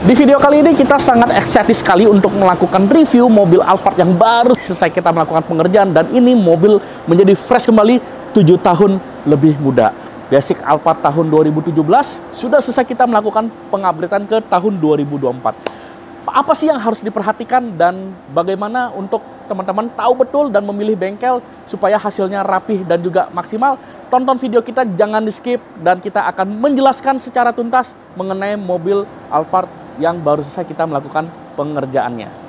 Di video kali ini kita sangat excited sekali untuk melakukan review mobil Alphard yang baru selesai kita melakukan pengerjaan, dan ini mobil menjadi fresh kembali 7 tahun lebih muda. Basic Alphard tahun 2017 sudah selesai kita melakukan pengupgradean ke tahun 2024. Apa sih yang harus diperhatikan dan bagaimana untuk teman-teman tahu betul dan memilih bengkel supaya hasilnya rapih dan juga maksimal? Tonton video kita, jangan di skip, dan kita akan menjelaskan secara tuntas mengenai mobil Alphard yang baru selesai kita melakukan pengerjaannya.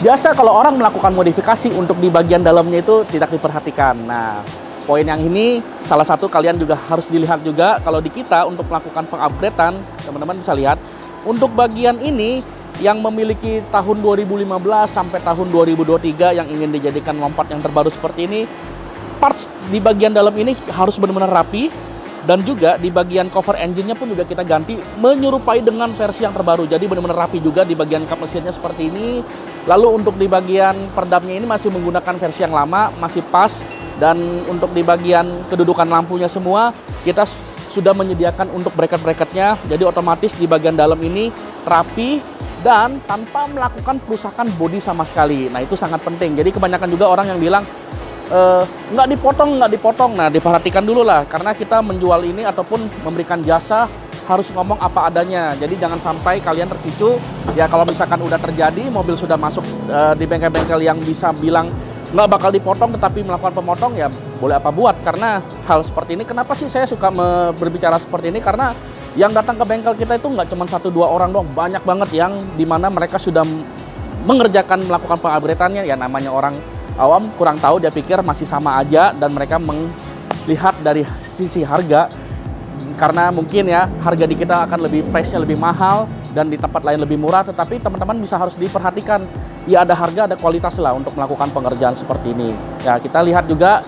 Biasa kalau orang melakukan modifikasi untuk di bagian dalamnya itu tidak diperhatikan. Nah, poin yang ini salah satu kalian juga harus dilihat juga. Kalau di kita untuk melakukan pengupgradean, teman-teman bisa lihat untuk bagian ini yang memiliki tahun 2015 sampai tahun 2023 yang ingin dijadikan lompat yang terbaru seperti ini, parts di bagian dalam ini harus benar-benar rapi. Dan juga di bagian cover engine-nya pun juga kita ganti menyerupai dengan versi yang terbaru. Jadi benar-benar rapi juga di bagian kap mesinnya seperti ini. Lalu untuk di bagian peredamnya ini masih menggunakan versi yang lama, masih pas. Dan untuk di bagian kedudukan lampunya semua kita sudah menyediakan untuk bracket-bracketnya. Jadi otomatis di bagian dalam ini rapi dan tanpa melakukan perusakan bodi sama sekali. Nah, itu sangat penting. Jadi kebanyakan juga orang yang bilang nggak dipotong. Nah, diperhatikan dulu lah, karena kita menjual ini ataupun memberikan jasa harus ngomong apa adanya. Jadi jangan sampai kalian terpicu. Ya kalau misalkan udah terjadi, mobil sudah masuk di bengkel-bengkel yang bisa bilang nggak bakal dipotong tetapi melakukan pemotong, ya boleh apa buat. Karena hal seperti ini, kenapa sih saya suka berbicara seperti ini? Karena yang datang ke bengkel kita itu nggak cuma 1-2 orang doang, banyak banget yang dimana mereka sudah melakukan pengupgradeannya. Ya namanya orang awam kurang tahu, dia pikir masih sama aja, dan mereka melihat dari sisi harga, karena mungkin ya harga di kita akan lebih price-nya lebih mahal dan di tempat lain lebih murah. Tetapi teman-teman bisa harus diperhatikan, ya ada harga ada kualitas lah untuk melakukan pengerjaan seperti ini. Ya kita lihat juga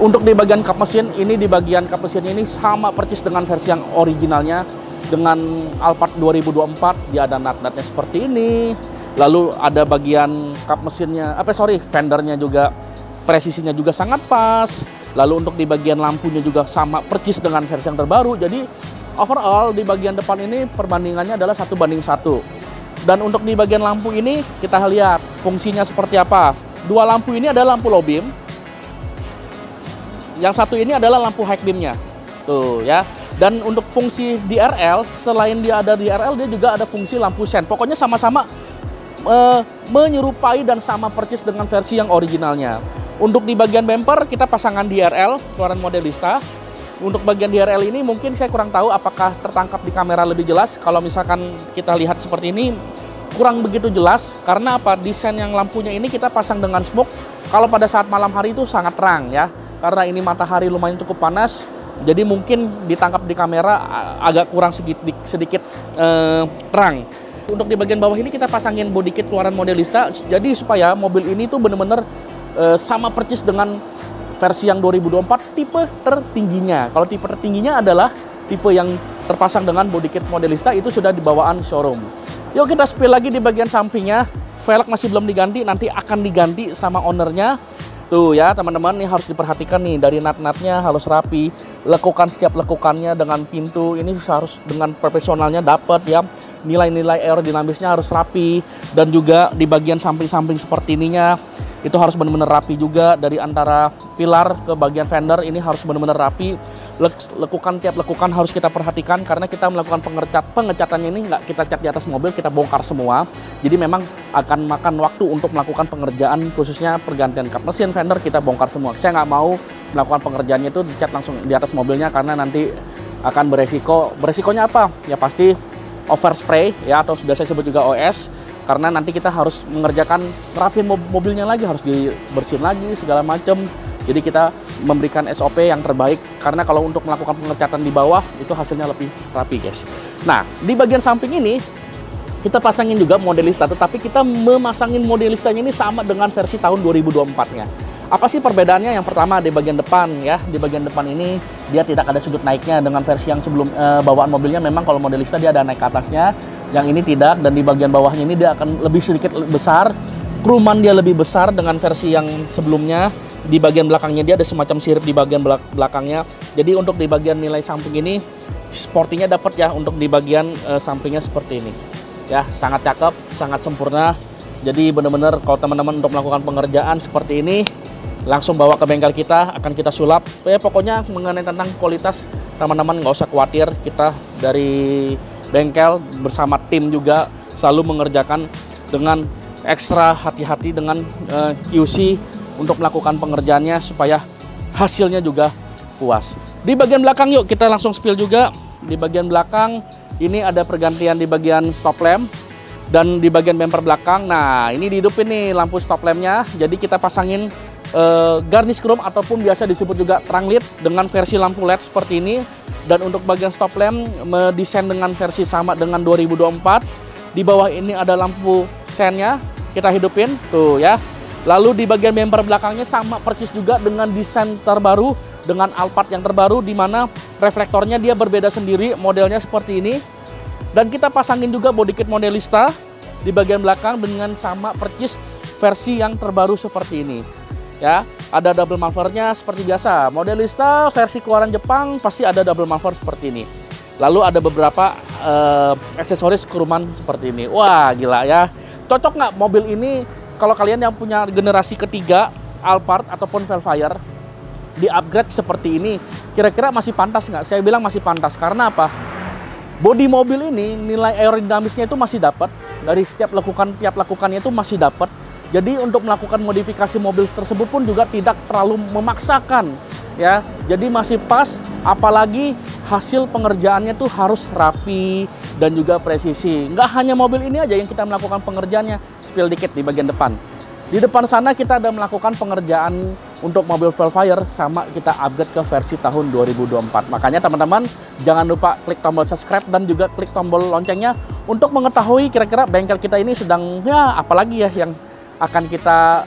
untuk di bagian kap mesin ini, di bagian kap mesin ini sama persis dengan versi yang originalnya dengan Alphard 2024. Dia ada nut-nutnya seperti ini. Lalu ada bagian kap mesinnya, fendernya juga presisinya juga sangat pas. Lalu untuk di bagian lampunya juga sama persis dengan versi yang terbaru. Jadi overall di bagian depan ini perbandingannya adalah 1:1. Dan untuk di bagian lampu ini kita lihat fungsinya seperti apa. Dua lampu ini adalah lampu low beam. Yang satu ini adalah lampu high beamnya. Tuh ya. Dan untuk fungsi DRL, selain dia ada DRL, dia juga ada fungsi lampu sen. Pokoknya sama-sama menyerupai dan sama persis dengan versi yang originalnya. Untuk di bagian bumper, kita pasangan DRL, keluaran Modelista. Untuk bagian DRL ini mungkin saya kurang tahu apakah tertangkap di kamera lebih jelas. Kalau misalkan kita lihat seperti ini, kurang begitu jelas. Karena apa? Desain yang lampunya ini kita pasang dengan smoke. Kalau pada saat malam hari itu sangat terang ya. Karena ini matahari lumayan cukup panas. Jadi mungkin ditangkap di kamera agak kurang sedikit terang. Untuk di bagian bawah ini kita pasangin body kit keluaran Modelista. Jadi supaya mobil ini tuh bener-bener sama persis dengan versi yang 2024 tipe tertingginya. Kalau tipe tertingginya adalah tipe yang terpasang dengan body kit Modelista, itu sudah di bawaan showroom. Yuk kita spill lagi di bagian sampingnya. Velg masih belum diganti, nanti akan diganti sama ownernya. Tuh ya teman-teman, ini harus diperhatikan nih, dari nut-nutnya harus rapi, lekukan setiap lekukannya dengan pintu ini harus dengan profesionalnya dapat ya, nilai-nilai aerodinamisnya harus rapi, dan juga di bagian samping-samping seperti ininya itu harus benar-benar rapi juga, dari antara pilar ke bagian fender ini harus benar-benar rapi. Lekukan tiap lekukan harus kita perhatikan karena kita melakukan pengecatannya ini nggak kita cat di atas mobil, kita bongkar semua. Jadi memang akan makan waktu untuk melakukan pengerjaan, khususnya pergantian kap mesin, fender kita bongkar semua. Saya nggak mau melakukan pengerjaannya itu dicat langsung di atas mobilnya karena nanti akan beresiko. Beresikonya apa? Ya pasti overspray ya, atau sudah saya sebut juga OS. Karena nanti kita harus mengerjakan rapin mobilnya lagi, harus dibersihin lagi segala macam. Jadi kita memberikan SOP yang terbaik, karena kalau untuk melakukan pengecatan di bawah itu hasilnya lebih rapi guys. Nah di bagian samping ini kita pasangin juga Modelista, tetapi kita memasangin Modelistanya ini sama dengan versi tahun 2024-nya. Apa sih perbedaannya? Yang pertama di bagian depan ya, di bagian depan ini dia tidak ada sudut naiknya dengan versi yang sebelum bawaan mobilnya. Memang kalau Modelista dia ada naik ke atasnya, yang ini tidak, dan di bagian bawahnya ini dia akan lebih sedikit besar. Kruman dia lebih besar dengan versi yang sebelumnya. Di bagian belakangnya dia ada semacam sirip di bagian belakangnya. Jadi untuk di bagian nilai samping ini sportinya dapat ya, untuk di bagian sampingnya seperti ini. Ya, sangat cakep, sangat sempurna. Jadi benar-benar kalau teman-teman untuk melakukan pengerjaan seperti ini, langsung bawa ke bengkel kita, akan kita sulap. Ya pokoknya mengenai tentang kualitas, teman-teman nggak usah khawatir. Kita dari bengkel bersama tim juga selalu mengerjakan dengan ekstra hati-hati dengan QC untuk melakukan pengerjaannya supaya hasilnya juga puas. Di bagian belakang yuk kita langsung spill juga. Di bagian belakang ini ada pergantian di bagian stop lamp dan di bagian bumper belakang. Nah ini dihidupin nih lampu stop lampnya. Jadi kita pasangin garnish chrome ataupun biasa disebut juga terang LED dengan versi lampu LED seperti ini. Dan untuk bagian stop lamp mendesain dengan versi sama dengan 2024. Di bawah ini ada lampu sennya, kita hidupin tuh ya. Lalu di bagian bumper belakangnya sama persis juga dengan desain terbaru, dengan Alphard yang terbaru, di mana reflektornya dia berbeda sendiri, modelnya seperti ini. Dan kita pasangin juga body kit Modelista di bagian belakang dengan sama persis versi yang terbaru seperti ini. Ya, ada double mufflernya seperti biasa. Modelista versi keluaran Jepang pasti ada double muffler seperti ini. Lalu ada beberapa aksesoris kurman seperti ini. Wah, gila ya. Cocok nggak mobil ini kalau kalian yang punya generasi ketiga Alphard ataupun Velfire di upgrade seperti ini? Kira-kira masih pantas nggak? Saya bilang masih pantas. Karena apa? Bodi mobil ini nilai aerodinamisnya itu masih dapat. Dari setiap tiap lakukannya itu masih dapat. Jadi untuk melakukan modifikasi mobil tersebut pun juga tidak terlalu memaksakan ya. Jadi masih pas, apalagi hasil pengerjaannya tuh harus rapi dan juga presisi. Nggak hanya mobil ini aja yang kita melakukan pengerjaannya. Spill dikit di bagian depan. Di depan sana kita ada melakukan pengerjaan untuk mobil Velfire, sama kita upgrade ke versi tahun 2024. Makanya teman-teman jangan lupa klik tombol subscribe dan juga klik tombol loncengnya untuk mengetahui kira-kira bengkel kita ini sedang ya apalagi ya yang akan kita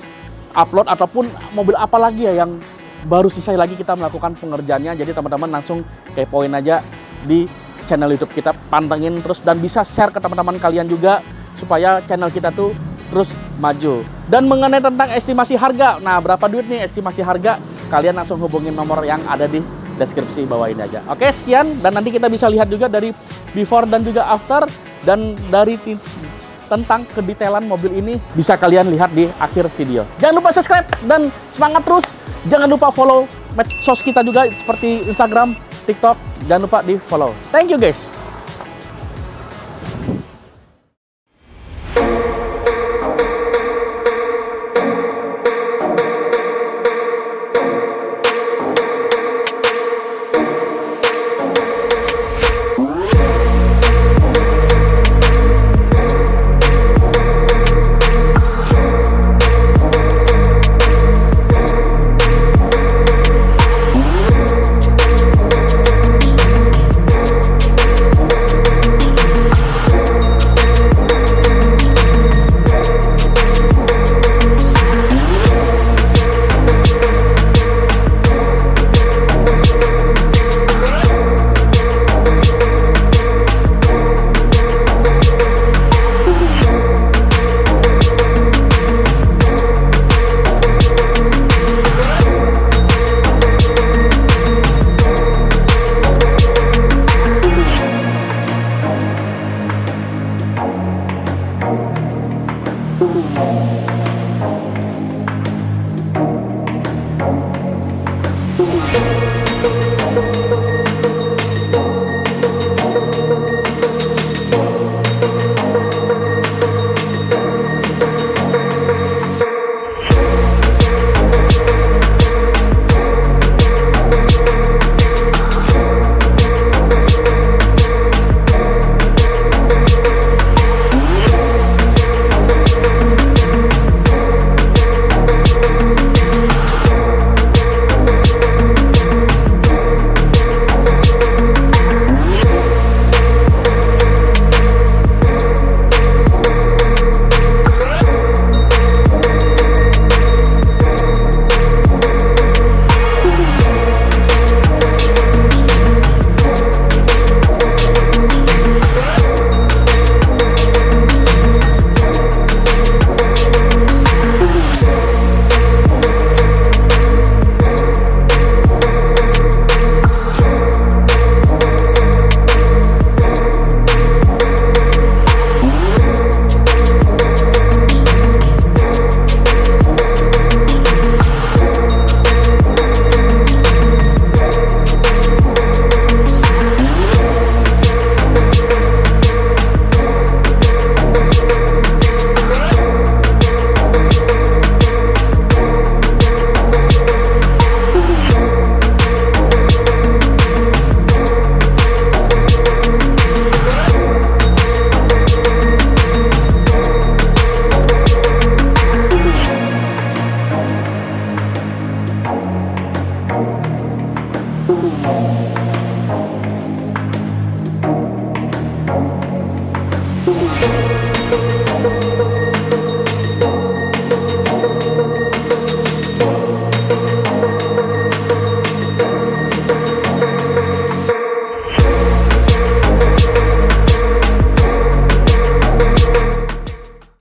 upload, ataupun mobil apa lagi ya yang baru selesai lagi kita melakukan pengerjaannya. Jadi teman-teman langsung kepoin aja di channel YouTube kita, pantengin terus dan bisa share ke teman-teman kalian juga supaya channel kita tuh terus maju. Dan mengenai tentang estimasi harga, nah berapa duit nih estimasi harga, kalian langsung hubungin nomor yang ada di deskripsi bawah ini aja. Oke, sekian, dan nanti kita bisa lihat juga dari before dan juga after, dan dari tentang kedetailan mobil ini bisa kalian lihat di akhir video. Jangan lupa subscribe dan semangat terus. Jangan lupa follow medsos kita juga seperti Instagram, TikTok, jangan lupa di follow. Thank you guys.